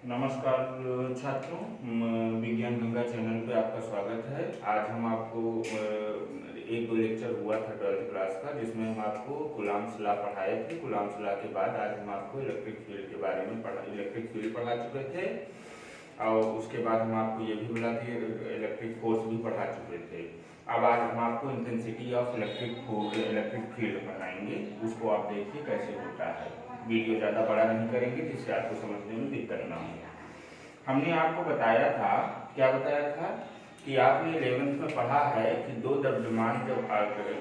नमस्कार छात्रों, विज्ञान गंगा चैनल पे आपका स्वागत है। आज हम आपको एक दो लेक्चर हुआ था 12th क्लास का, जिसमें हम आपको कूलॉम्स लॉ पढ़ाए थे। कूलॉम्स लॉ के बाद आज हम आपको इलेक्ट्रिक फील्ड के बारे में इलेक्ट्रिक फील्ड पढ़ा चुके थे, और उसके बाद हम आपको ये भी बोला कि इलेक्ट्रिक फोर्स भी पढ़ा चुके थे। अब आज हम आपको इंटेंसिटी ऑफ इलेक्ट्रिक फील्ड पढ़ाएंगे। उसको आप देखिए कैसे होता है। वीडियो ज़्यादा बड़ा नहीं करेंगे जिससे आपको समझने में दिक्कत ना हो। हमने आपको बताया था, क्या बताया था कि आपने 11th में पढ़ा है कि दो द्रव्यमान जब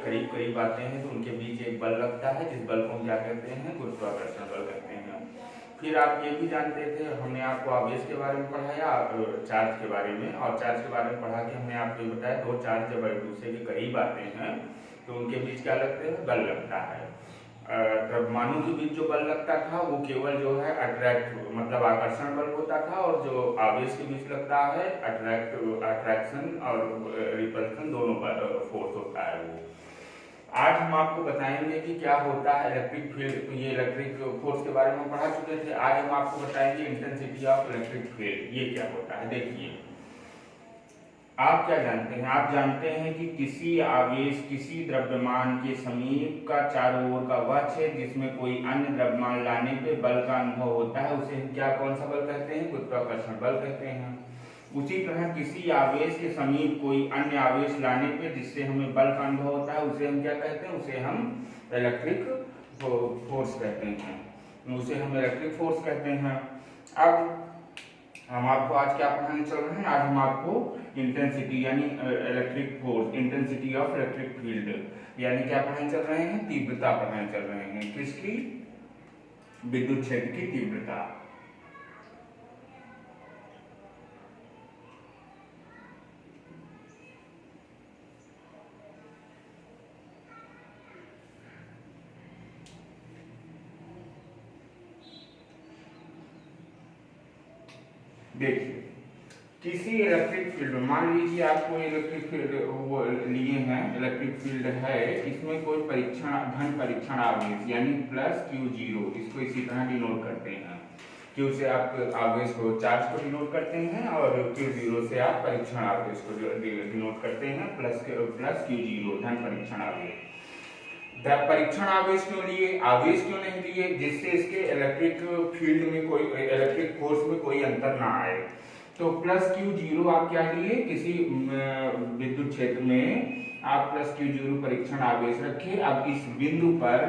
करीब करीब आते हैं तो उनके बीच एक बल लगता है, जिस बल को हम क्या कहते हैं, गुरुत्वाकर्षण बल कहते हैं। फिर आप ये भी जानते थे, हमने आपको आवेश के बारे में पढ़ाया, चार्ज के बारे में, और चार्ज के बारे में पढ़ा के हमने आपको बताया दो चार्ज जब एक दूसरे के करीब आते हैं तो उनके बीच क्या लगते हैं, बल लगता है। द्रव्यमानों के बीच जो बल लगता था वो केवल जो है मतलब आकर्षण बल होता था, और जो आवेश के बीच लगता है अट्रैक्शन और रिपल्सन दोनों फोर्स होता है वो। आज हम आपको बताएंगे कि क्या होता है इलेक्ट्रिक फील्ड। तो ये इलेक्ट्रिक फोर्स के बारे में पढ़ा चुके थे। आज हम आपको बताएंगे इंटेंसिटी ऑफ इलेक्ट्रिक फील्ड, ये क्या होता है। देखिए, आप क्या जानते हैं, आप जानते हैं कि किसी आवेश किसी द्रव्यमान के समीप का चारों ओर का वह क्षेत्र जिसमें कोई अन्य द्रव्यमान लाने पे बल का अनुभव होता है उसे हम क्या कौन सा बल कहते हैं, गुरुत्वाकर्षण बल कहते हैं। उसी तरह किसी आवेश के समीप कोई अन्य आवेश लाने पे जिससे हमें बल का अनुभव होता है उसे हम क्या कहते हैं, उसे हम इलेक्ट्रिक फोर्स कहते हैं, उसे हम इलेक्ट्रिक फोर्स कहते हैं। अब हम आपको आज क्या पढ़ाने चल रहे हैं, आज हम आपको इंटेंसिटी यानी electric force, intensity of electric field यानी क्या पढ़ाने चल रहे हैं, तीव्रता पढ़ाने चल रहे हैं। किसकी, विद्युत क्षेत्र की तीव्रता। देखिए, किसी इलेक्ट्रिक फील्ड, मान लीजिए आपको इलेक्ट्रिक फील्ड वो लिए हैं, इलेक्ट्रिक फील्ड है, इसमें कोई धन परीक्षण आवेश यानी प्लस Q0, इसको इसी तरह डिनोट करते हैं। Q से आप आवेश को, चार्ज को डिनोट करते हैं, और Q0 से आप परीक्षण आवेश को डिनोट करते हैं, प्लस Q0 धन परीक्षण आवेश। परीक्षण आवेश क्यों लिए, आवेश क्यों नहीं लिए, जिससे इसके इलेक्ट्रिक फील्ड में कोई, इलेक्ट्रिक फोर्स में कोई अंतर ना आए। तो प्लस Q0 आप क्या लिए, किसी विद्युत क्षेत्र में आप प्लस Q0 परीक्षण आवेश रखिए। अब इस बिंदु पर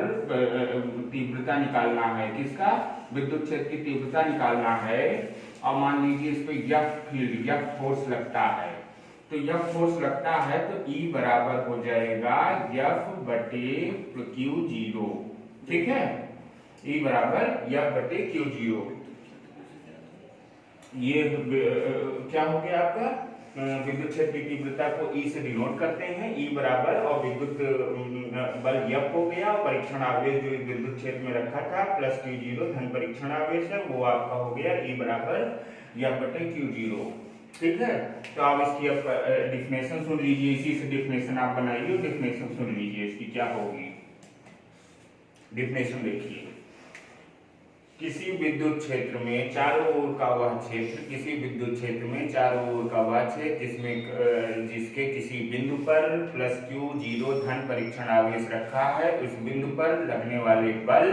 तीव्रता निकालना है, किसका, विद्युत क्षेत्र की तीव्रता निकालना है। और मान लीजिए इस पे F फील्ड, F फोर्स लगता है, तो F फोर्स लगता है तो E बराबर हो जाएगा F बटे Q0, ठीक है। E बराबर F बटे Q0। ये क्या हो गया आपका, विद्युत क्षेत्र की तीव्रता को E से डिनोट करते हैं, E बराबर, और विद्युत बल F हो गया, परीक्षण आवेश जो विद्युत क्षेत्र में रखा था प्लस Q0 धन परीक्षण आवेश है, वो आपका हो गया E बराबर F बटे Q0, ठीक है। तो आप इसकी डिफिनेशन सुन लीजिए, इसी से डिफिनेशन आप बनाइए, डिफिनेशन सुन लीजिए इसकी क्या होगी। डिफिनेशन देखिए, किसी विद्युत क्षेत्र में चारों ओर का वह क्षेत्र, किसी विद्युत क्षेत्र में चारों ओर का वह क्षेत्र जिसमें जिसके किसी बिंदु पर प्लस Q0 धन परीक्षण आवेश रखा है, उस बिंदु पर लगने वाले बल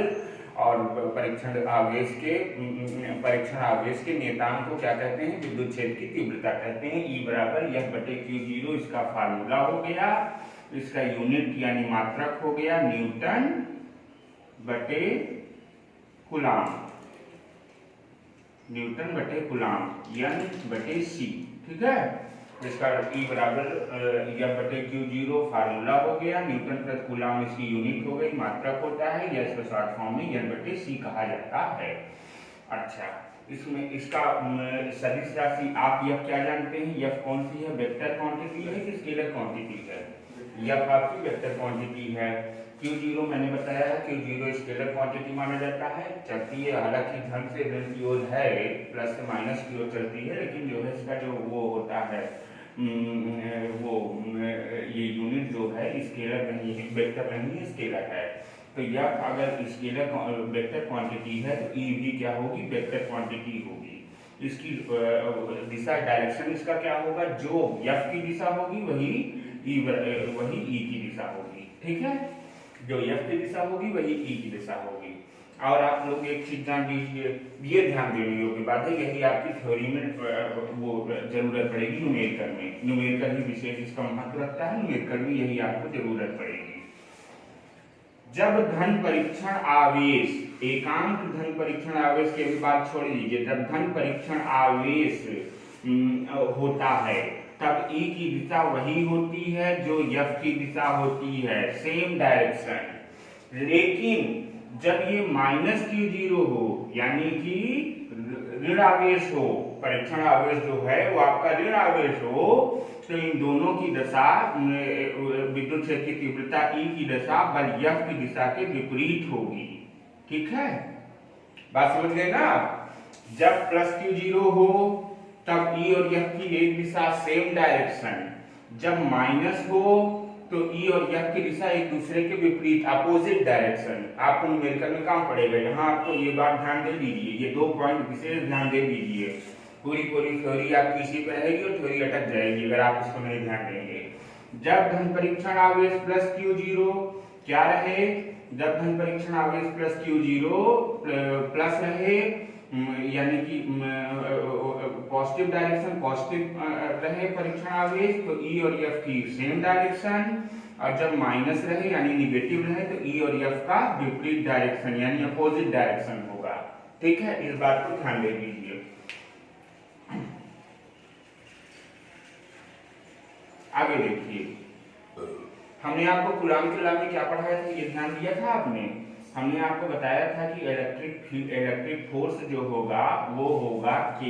और परीक्षण आवेश के नियतांक को क्या कहते हैं, विद्युत क्षेत्र की तीव्रता कहते हैं। E बराबर F बटे Q0 इसका फार्मूला हो गया, इसका यूनिट यानी मात्रक हो गया न्यूटन बटे कूलाम, न्यूटन बटे कूलाम, N बटे C, ठीक है। इसका E बराबर F बटे Q0 फार्मूला हो गया, न्यूटन प्रति कूलाम इसकी यूनिट हो गई, मात्रक होता है, या इसको शॉर्ट फॉर्म में N बटे C कहा जाता है। अच्छा, इसमें इसका सदिश राशि आप F क्या जानते हैं, F कौन सी है, वेक्टर क्वांटिटी है कि स्केलर क्वांटिटी है, F आपकी वेक्टर क्वांटिटी है। Q0 मैंने बताया है, Q0 स्केलर क्वांटिटी माना जाता है, चलती है हालांकि धन से ऋण की ओर है, प्लस से माइनस की ओर चलती है, लेकिन जो है इसका जो वो होता है वो ये यूनिट जो है स्केलर नहीं है, वेक्टर नहीं है, स्केलर है। तो यह अगर स्केलर वेक्टर क्वांटिटी है तो ई भी क्या होगी, वेक्टर क्वांटिटी होगी। इसकी दिशा डायरेक्शन इसका क्या होगा, जो एफ की दिशा होगी वही ई की दिशा होगी। ठीक है, जो एफ की दिशा होगी वही ई की दिशा होगी। और आप लोग एक चीज जान लीजिए, ये ध्यान देने योग्य बात है, यही आपकी थ्योरी में वो जरूरत पड़ेगी न्यूमेरिकल में। न्यूमेरिकल ही विशेष इसका महत्व रखता है, न्यूमेरिकल में यही आपको जरूरत पड़ेगी। जब धन परीक्षण आवेश, एकांक धन परीक्षण आवेश के भी बात छोड़ दीजिए, जब धन परीक्षण आवेश होता है तब ई की दिशा वही होती है जो एफ की दिशा होती है, सेम डायरेक्शन। लेकिन जब ये माइनस Q0 हो, यानी कि ऋण आवेश हो, परीक्षण आवेश जो है वो आपका ऋण आवेश हो, तो इन दोनों की दशा, विद्युत क्षेत्र की तीव्रता ई की दशा बल एफ की दिशा के विपरीत होगी। ठीक है, बात समझ गए ना आप? जब प्लस Q0 हो तब ई और एफ की एक दिशा, सेम डायरेक्शन। जब माइनस हो तो ई और एफ की दिशा एक दूसरे के विपरीत, अपोजिट डायरेक्शन। आपको न्यूमेरिकल में काम पड़ेगा, यहाँ आपको ये बात ध्यान दे दीजिए, ये 2 पॉइंट विशेष ध्यान दे दीजिए। पूरी थ्योरी आपकी इसी पर रहेगी और थ्योरी अटक जाएगी अगर आप इसको नहीं ध्यान देंगे। जब धन परीक्षण आवेश प्लस Q0 क्या रहे, जब धन परीक्षण आवेश प्लस Q0 प्लस रहे, यानी कि पॉजिटिव डायरेक्शन पॉजिटिव रहे परीक्षण आवेश, तो ई और एफ की सेम डायरेक्शन। और जब माइनस रहे यानी निगेटिव रहे तो ई और एफ का विपरीत डायरेक्शन यानी अपोजिट डायरेक्शन होगा। ठीक है, इस बात को ध्यान दे दीजिए। आगे देखिए, हमने आपको कूलाम के लॉ में क्या पढ़ाया था, ये ध्यान दिया था आपने? हमने आपको बताया था कि इलेक्ट्रिक फोर्स जो होगा वो होगा K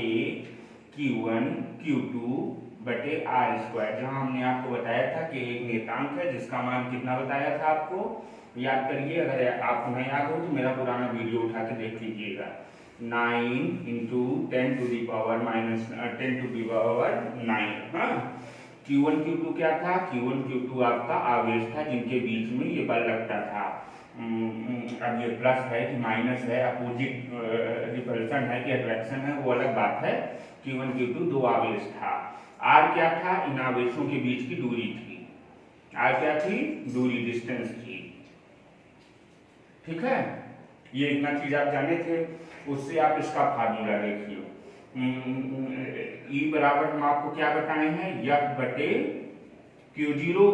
Q1 Q2 बटे R², जहां हमने आपको बताया था कि एक नियतांक है जिसका मान कितना बताया था आपको, याद करिए। अगर आपको नहीं याद हो तो मेरा पुराना वीडियो उठा के देख लीजिएगा। 9 × 10⁻⁹ हाँ। Q1 Q2 क्या था? Q1 Q2 आपका आवेश था जिनके बीच में ये बल लगता था। अब ये प्लस है कि माइनस है, अपोजिट रिपल्सन है कि अट्रैक्शन है, वो अलग बात है। Q1 Q2 दो आवेश था। R क्या था? इन आवेशों के बीच की दूरी थी। R क्या थी? दूरी, डिस्टेंस थी। ठीक है, ये इतना चीज आप जाने थे। उससे आप इसका फार्मूला देखिए। E बराबर हम आपको क्या बताए हैं? F बटे Q0।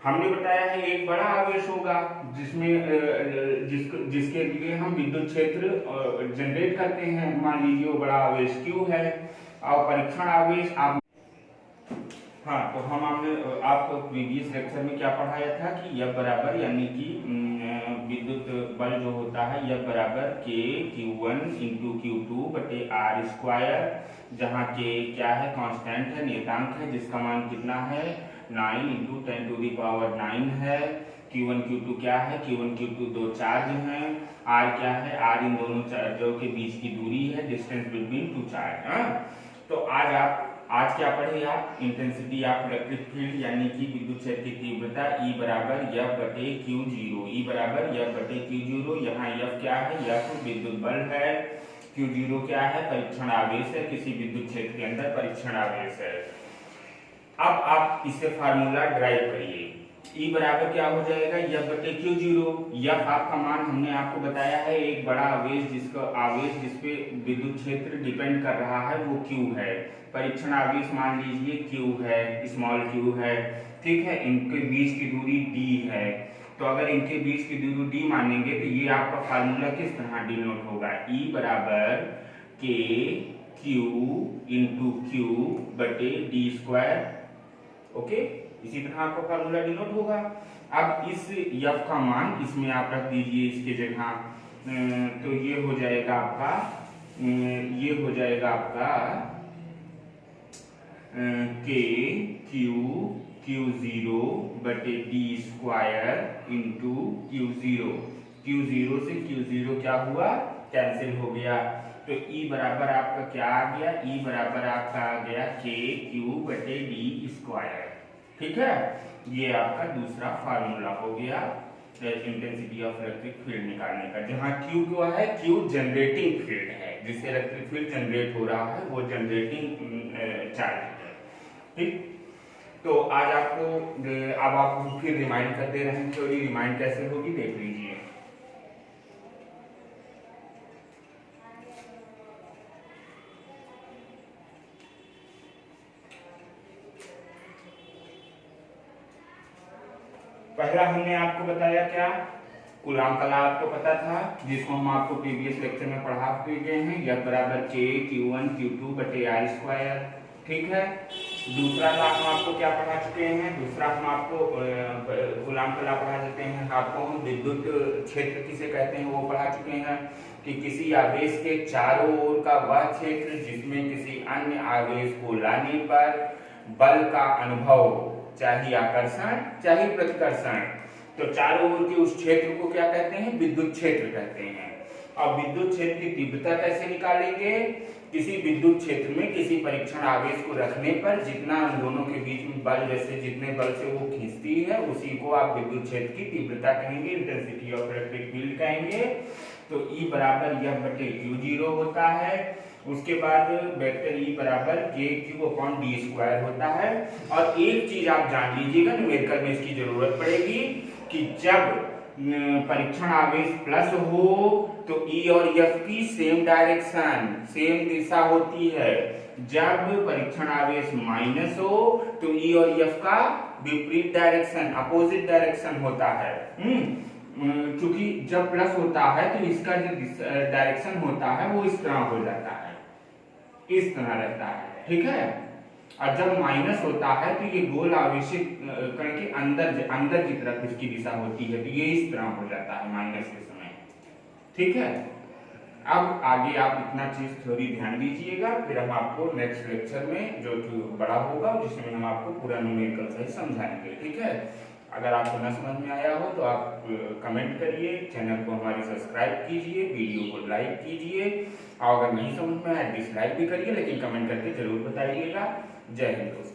हमने बताया है एक बड़ा आवेश होगा जिसमें जिसके लिए हम विद्युत क्षेत्र जनरेट करते हैं। मान लीजिए वो बड़ा आवेश Q है और परीक्षण आवेश आप, हाँ, तो हमने आपको प्रीवियस लेक्चर में क्या पढ़ाया था कि F बराबर यानी कि विद्युत बल जो होता है F बराबर K Q1 × Q2 बटे R², जहाँ K क्या है? कांस्टेंट है, नियतांक है, जिसका मान कितना है? 9 × 10⁹ है। Q1 Q2 क्या है? Q1 Q2 दो चार्ज हैं। R क्या है? R इन दोनों चार्जों के बीच की दूरी है, डिस्टेंस बिटवीन टू चार्ज। तो आज क्या पढ़े आप? इंटेंसिटी ऑफ इलेक्ट्रिक फील्ड यानी कि विद्युत क्षेत्र की तीव्रता E बराबर F बटे Q0। E बराबर F बटे Q0। यहाँ F क्या है? F विद्युत बल है। Q0 क्या है? परीक्षण आवेश है, किसी विद्युत क्षेत्र के अंदर परीक्षण आवेश है। अब आप इससे फार्मूला ड्राइव करिए। E बराबर क्या हो जाएगा? F बटे Q0। F आपका मान हमने आपको बताया है एक बड़ा आवेश जिसपे विद्युत क्षेत्र डिपेंड कर रहा है वो Q है। परीक्षण आवेश मान लीजिए Q है, स्मॉल q है। ठीक है, इनके बीच की दूरी D है। तो अगर इनके बीच की दूरी D मानेंगे तो ये आपका फार्मूला किस तरह डिनोट होगा? E बराबर K Q बटे D²। ओके, इसी तरह आपका फार्मूला डिनोट होगा। अब इस F का मान इसमें आप रख दीजिए इसके जगह, तो ये हो जाएगा आपका K Q0 बटे D² × Q0 से Q0 क्या हुआ? कैंसिल हो गया। तो E बराबर आपका क्या आ गया? E बराबर आपका आ गया K Q बटे D²। ठीक है, ये आपका दूसरा फार्मूला हो गया इंटेंसिटी ऑफ इलेक्ट्रिक फील्ड निकालने का, जहां Q क्या है? Q जनरेटिंग फील्ड है, जिससे इलेक्ट्रिक फील्ड जनरेट हो रहा है वो जनरेटिंग चार्ज है। ठीक, तो आज आपको अब आपको फिर रिमाइंड कर दे रहे हैं, थ्योरी रिमाइंड कैसे होगी देख लीजिए। पहला हमने आपको बताया क्या, कूलाम का लॉ आपको पता था, जिसको हम आपको प्रीवियस लेक्चर में पढ़ा गए हैं, यह बराबर K Q1 Q2 बटे R स्क्वायर। ठीक है, दूसरा लॉ हम आपको क्या पढ़ा चुके हैं, दूसरा हम आपको कूलाम का लॉ पढ़ा चुके हैं, आपको हम विद्युत क्षेत्र किसे कहते हैं वो पढ़ा चुके हैं, कि किसी आवेश के चारों ओर का वह क्षेत्र जिसमें किसी अन्य आवेश को लाने पर बल का अनुभव हो, चाहे आकर्षण चाहे प्रतिकर्षण। तो चारों ओर के उस क्षेत्र को क्या कहते हैं, विद्युत क्षेत्र कहते हैं। अब विद्युत क्षेत्र की तीव्रता कैसे निकालेंगे, किसी विद्युत क्षेत्र में किसी परीक्षण आवेश को रखने पर जितना उन दोनों के बीच में बल, जैसे जितने बल से वो खींचती है, उसी को आप विद्युत क्षेत्र की तीव्रता कहेंगे, इंटेंसिटी ऑफ इलेक्ट्रिक फील्ड कहेंगे। तो E बराबर यह बटे Q0 होता है। उसके बाद वेक्टर E बराबर KQ/d² होता है। और एक चीज आप जान लीजिएगा, न्यूमेरिकल में इसकी जरूरत पड़ेगी, कि जब परीक्षण आवेश प्लस हो तो E और F की सेम डायरेक्शन, सेम दिशा होती है। जब परीक्षण आवेश माइनस हो तो E और F का विपरीत डायरेक्शन, अपोजिट डायरेक्शन होता है। क्योंकि जब प्लस होता है तो इसका जो डायरेक्शन होता है वो इस तरह हो जाता है, इस तरह रहता है। ठीक है, और जब माइनस होता है तो ये गोल आवेशित कण के अंदर की तरफ इसकी दिशा होती है, तो ये इस तरह हो जाता है माइनस के समय। ठीक है, अब आगे आप इतना चीज थ्योरी ध्यान दीजिएगा, फिर हम आपको नेक्स्ट लेक्चर में जो बड़ा होगा जिसमें हम आपको पूरा न्यूमेरिकल सही समझाएंगे। ठीक है, अगर आपको न समझ में आया हो तो आप कमेंट करिए, चैनल को हमारी सब्सक्राइब कीजिए, वीडियो को लाइक कीजिए, और अगर नहीं समझ में आया डिसलाइक भी करिए, लेकिन कमेंट करके जरूर बताइएगा। जय हिंद दोस्तों।